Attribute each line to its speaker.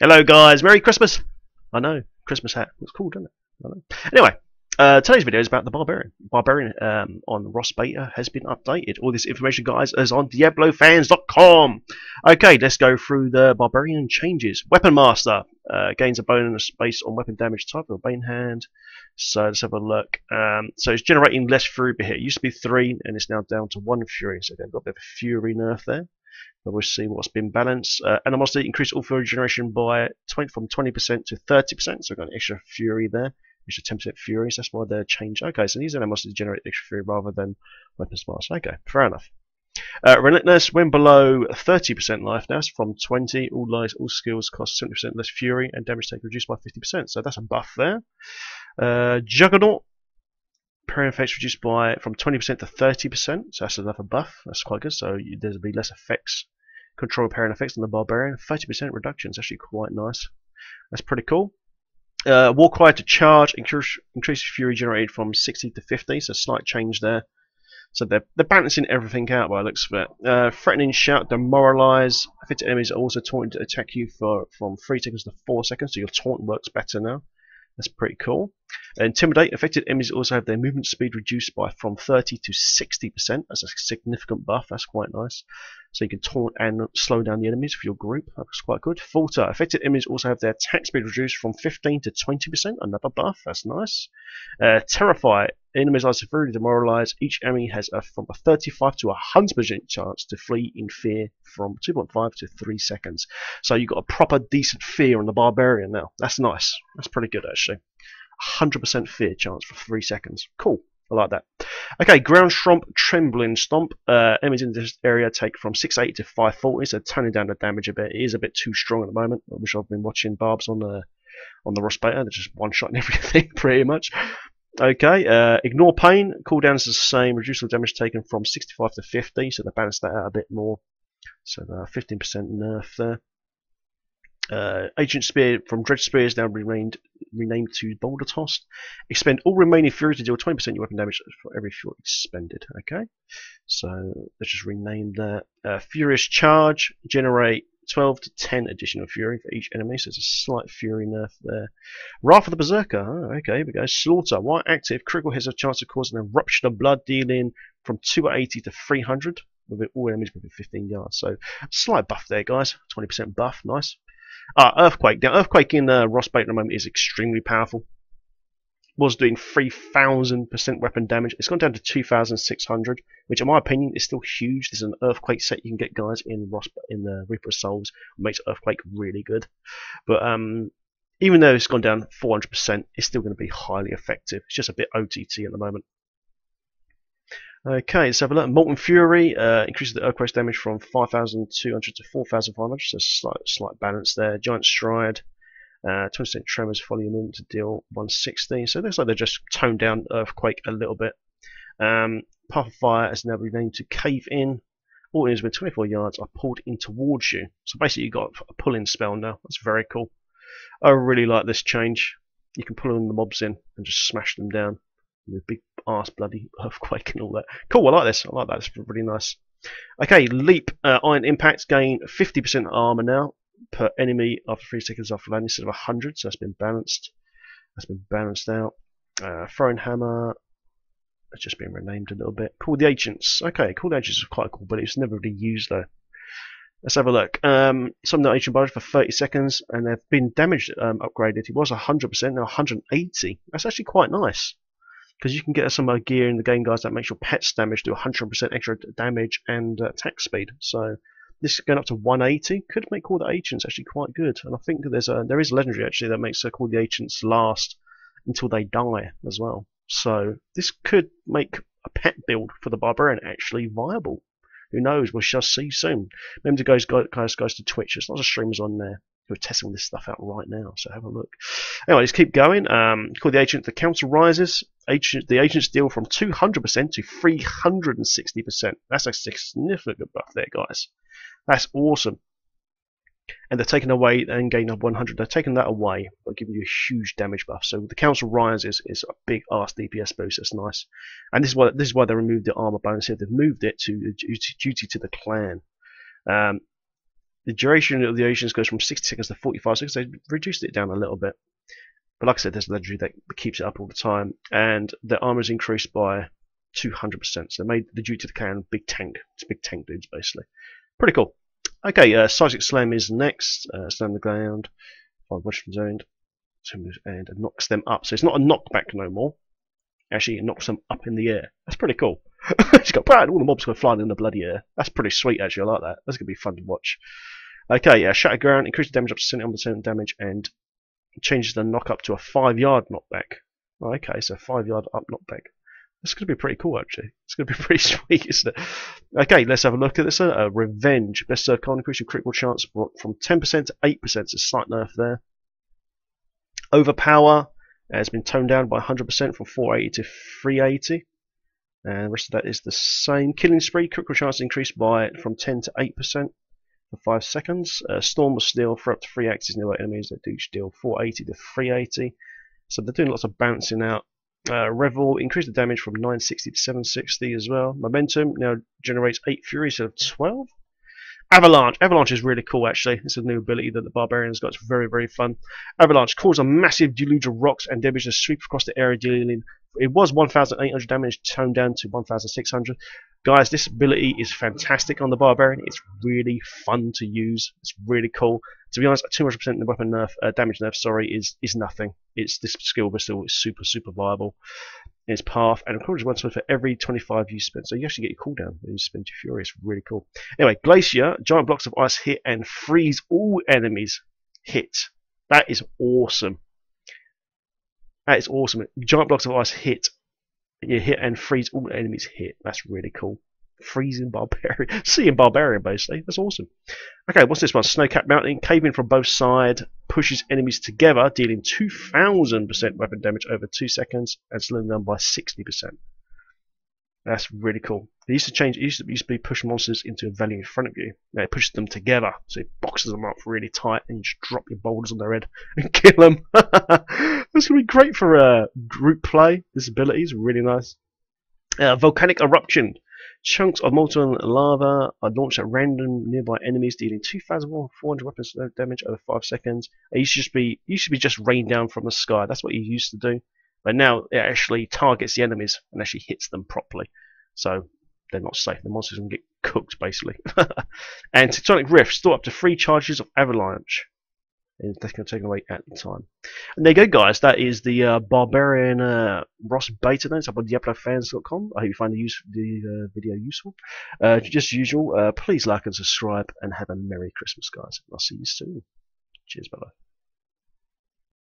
Speaker 1: Hello, guys. Merry Christmas. I know, Christmas hat. It's cool, doesn't it? I know. Anyway, today's video is about the Barbarian. Barbarian on Ross Beta has been updated. All this information, guys, is on Diablofans.com. Okay, let's go through the Barbarian changes. Weapon Master gains a bonus based on weapon damage type of Bane Hand. So let's have a look. So it's generating less Fury per hit. It used to be 3, and it's now down to 1 Fury. So they've got a bit of a Fury nerf there. But we'll see what's been balanced. Animosity increased all Fury generation by from 20% to 30%. So we've got an extra Fury there. Extra 10% Fury. So that's why they're changed. Okay, so these animosities generate extra Fury rather than Weapons Master. Okay, fair enough. Relentless, when below 30% life now, it's from 20. All lives, all skills cost 70% less Fury, and damage taken reduced by 50%. So that's a buff there. Juggernaut, parrying effects reduced by from 20% to 30%. So that's another buff. That's quite good. So there's be less effects, control parrying effects on the Barbarian. 30% reduction is actually quite nice. That's pretty cool. Warcry to charge, increase Fury generated from 60 to 50. So slight change there. So they're balancing everything out by the looks of it. Threatening shout, demoralize. Affected enemies are also taunted to attack you from 3 seconds to 4 seconds. So your taunt works better now. That's pretty cool. Intimidate. Affected enemies also have their movement speed reduced by from 30 to 60%. That's a significant buff. That's quite nice. So you can taunt and slow down the enemies for your group. That's quite good. Falter. Affected enemies also have their attack speed reduced from 15 to 20%. Another buff. That's nice. Terrify. Enemies are severely demoralized. Each enemy has from a 35 to 100% chance to flee in fear from 2.5 to 3 seconds. So you've got a proper decent fear on the Barbarian now. That's nice. That's pretty good actually. 100% fear chance for 3 seconds. Cool. I like that. Okay, Ground Stomp, Trembling Stomp. Enemies in this area take from 680 to 540, so toning down the damage a bit. It is a bit too strong at the moment. I wish I've been watching Barbs on the Ross Beta. They're just one-shotting everything pretty much. Okay, Ignore Pain. Cooldown is the same. Reduce the damage taken from 65 to 50, so they balance that out a bit more. So 15% nerf there. Ancient Spear from Dread Spear is now renamed to Boulder Tossed. Expend all remaining Fury to deal 20% of your weapon damage for every Fury expended. Okay, so let's just rename that. Furious Charge. Generate 12 to 10 additional Fury for each enemy, so there's a slight Fury nerf there. Wrath of the Berserker. Oh, okay, here we go. Slaughter. While active, critical hits have a chance of causing an eruption of blood, dealing from 280 to 300 with all enemies within 15 yards. So slight buff there, guys. 20% buff. Nice. Earthquake. Now, Earthquake in Ross Beta at the moment is extremely powerful. Was doing 3,000% weapon damage. It's gone down to 2,600, which in my opinion is still huge. There's an Earthquake set you can get, guys, in the Reaper of Souls. It makes Earthquake really good. But even though it's gone down 400%, it's still going to be highly effective. It's just a bit OTT at the moment. Okay, let's have a look. Molten Fury increases the Earthquake's damage from 5,200 to 4,500, so slight balance there. Giant Stride, 20% Tremors, follow your movement to deal 160. So it looks like they just toned down Earthquake a little bit. Path of Fire is now renamed to Cave In. All enemies within 24 yards are pulled in towards you. So basically you've got a pull-in spell now. That's very cool. I really like this change. You can pull in the mobs in and just smash them down with big ass bloody Earthquake and all that. Cool, I like this. I like that. It's really nice. Okay, Leap. Iron Impact gain 50% armor now per enemy after 3 seconds after landing instead of 100, so that's been balanced. That's been balanced out. Throwing Hammer. It's just been renamed a little bit. Call the Ancients. Okay, Call the Ancients is quite cool, but it's never really used though. Let's have a look. Some of the ancient bodies for 30 seconds, and they've been damage upgraded. It was 100%, now 180. That's actually quite nice, because you can get some gear in the game, guys, that makes your pets damage do 100% extra damage and attack speed. So this is going up to 180. Could make Call the Ancients actually quite good. And I think there is a legendary actually that makes Call the Ancients last until they die as well. So this could make a pet build for the Barbarian actually viable. Who knows? We shall see soon. Remember to guys to Twitch. There's lots of streamers on there who are testing this stuff out right now, so have a look. Anyway, let's keep going. Call the Agent. The council rises. The agents deal from 200% to 360%. That's a significant buff there, guys. That's awesome. And they're taking away and gain up 100. They're taking that away by giving you a huge damage buff. So the council rises is a big ass DPS boost. That's nice. And this is why they removed the armor bonus here. They've moved it to duty to the clan. The duration of the agents goes from 60 seconds to 45 seconds. They reduced it down a little bit. But like I said, there's a legendary that keeps it up all the time. And the armor is increased by 200%. So they made the duty to the cannon big tank. It's big tank dudes, basically. Pretty cool. Okay, Seismic Slam is next. Stand on the ground. 5 weapons zoned. And it knocks them up. So it's not a knockback no more. Actually, it knocks them up in the air. That's pretty cool. She's got all the mobs go flying in the bloody air. That's pretty sweet, actually. I like that. That's going to be fun to watch. Okay, Shatter Ground. Increases damage up to 70% damage and changes the knock up to a 5-yard knockback. Oh, okay, so 5-yard up knockback. That's going to be pretty cool, actually. It's going to be pretty sweet, isn't it? Okay, let's have a look at this. Revenge. Berserker increase your critical chance from 10% to 8%. It's a slight nerf there. Overpower has been toned down by 100% from 480 to 380. And the rest of that is the same. Killing Spree, critical chance increased from 10 to 8% for 5 seconds. Storm of Steel for up to 3 axes nearby enemies that do deal 480 to 380. So they're doing lots of bouncing out. Revel, increase the damage from 960 to 760 as well. Momentum now generates 8 Fury instead of 12. Avalanche. Avalanche is really cool, actually. It's a new ability that the Barbarian's got. It's very, very fun. Avalanche causes a massive deluge of rocks and debris to sweep across the area, dealing. It was 1,800 damage, toned down to 1,600. Guys, this ability is fantastic on the Barbarian. It's really fun to use. It's really cool. To be honest, 200% in the weapon nerf, damage nerf, sorry, is nothing. It's this skill, but still, it's super, super viable. Its path, and of course, one spell for every 25 you spend. So you actually get your cooldown when you spend your Fury. It's really cool. Anyway, Glacier, giant blocks of ice hit and freeze all enemies hit. That is awesome. That is awesome. Giant blocks of ice hit. You hit and freeze all enemies hit. That's really cool. Freezing Barbarian. Seeing Barbarian, basically. That's awesome. Okay, what's this one? Snowcap Mountain. Caving from both sides. Pushes enemies together, dealing 2,000% weapon damage over 2 seconds and slowing them by 60%. That's really cool. It used to be push monsters into a valley in front of you. Now it pushes them together, so it boxes them up really tight, and you just drop your boulders on their head and kill them. That's gonna be great for group play. This ability is really nice. Volcanic Eruption. Chunks of molten lava are launched at random nearby enemies, dealing 2,400 weapons damage over 5 seconds. It used to be just rain down from the sky. That's what you used to do. But now it actually targets the enemies and actually hits them properly. So they're not safe. The monsters can get cooked, basically. And Tectonic Rift. Store up to 3 charges of Avalanche. And that's going to take away at the time. And there you go, guys. That is the Barbarian Ross beta. It's up on Diablofans.com. I hope you find the video useful. Just as usual, please like and subscribe, and have a Merry Christmas, guys. I'll see you soon. Cheers, bye-bye.